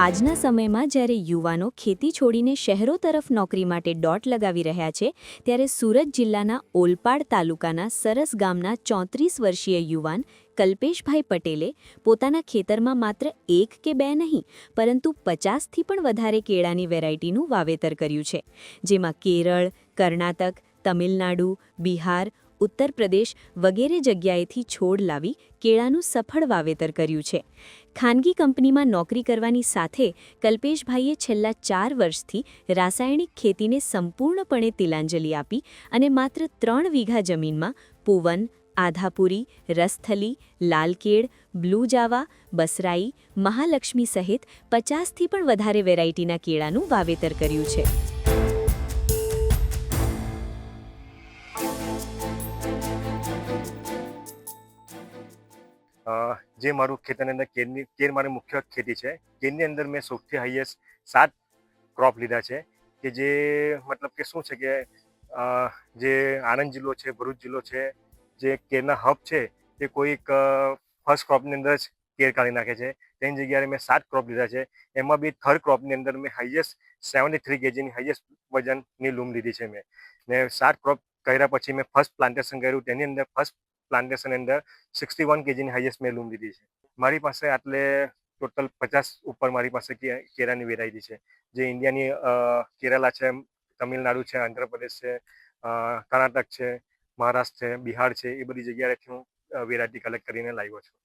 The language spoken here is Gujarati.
આજના સમયમાં જ્યારે યુવાનો ખેતી છોડીને શહેરો તરફ નોકરી માટે દોટ લગાવી રહ્યા છે, ત્યારે સુરત જિલ્લાના ઓલપાડ તાલુકાના સરસ ગામના 34 વર્ષીય યુવાન કલ્પેશભાઈ પટેલે પોતાના ખેતરમાં માત્ર એક કે બે નહીં, પરંતુ 50થી પણ વધારે કેળાની વેરાયટીનું વાવેતર કર્યું છે, જેમાં કેરળ, કર્ણાટક, તમિલનાડુ, બિહાર, ઉત્તર પ્રદેશ વગેરે જગ્યાએથી છોડ લાવી કેળાનું સફળ વાવેતર કર્યું છે. ખાનગી કંપનીમાં નોકરી કરવાની સાથે કલ્પેશભાઈએ છેલ્લા 4 વર્ષથી રાસાયણિક ખેતીને સંપૂર્ણપણે તિલાંજલિ આપી અને માત્ર 3 વીઘા જમીનમાં પૂવન, આધાપુરી, રસથલી, લાલકેળ, બ્લુ જાવા, બસરાઈ, મહાલક્ષ્મી સહિત 50થી પણ વધારે વેરાયટીના કેળાનું વાવેતર કર્યું છે. જે મારું ખેતરની અંદર કેર મારી મુખ્ય ખેતી છે. કેરની અંદર મેં સૌથી હાઈએસ્ટ 7 ક્રોપ લીધા છે કે જે મતલબ કે શું છે કે જે આણંદ જિલ્લો છે, ભરૂચ જિલ્લો છે, જે કેરના હબ છે તે કોઈક ફર્સ્ટ ક્રોપની અંદર જ કેર કાઢી નાખે છે. તેની જગ્યાએ મેં 7 ક્રોપ લીધા છે. એમાં બી થર્ડ ક્રોપની અંદર મેં હાઈએસ્ટ 73 કેજીની હાઈએસ્ટ વજનની લૂમ લીધી છે મેં. ને 7 ક્રોપ કર્યા પછી મેં ફર્સ્ટ પ્લાન્ટેશન કર્યું. તેની અંદર ફર્સ્ટ પ્લાન્ટેશન અંદર 61 કેજીની હાઈએસ્ટ મેં લૂમ લીધી છે. મારી પાસે આટલે ટોટલ 50 ઉપર મારી પાસે કેળાની વેરાયટી છે, જે ઇન્ડિયાની કેરાલા છે, તમિલનાડુ છે, આંધ્રપ્રદેશ છે, કર્ણાટક છે, મહારાષ્ટ્ર છે, બિહાર છે, એ બધી જગ્યાએથી હું વેરાયટી કલેક્ટ કરીને લાવ્યો છું.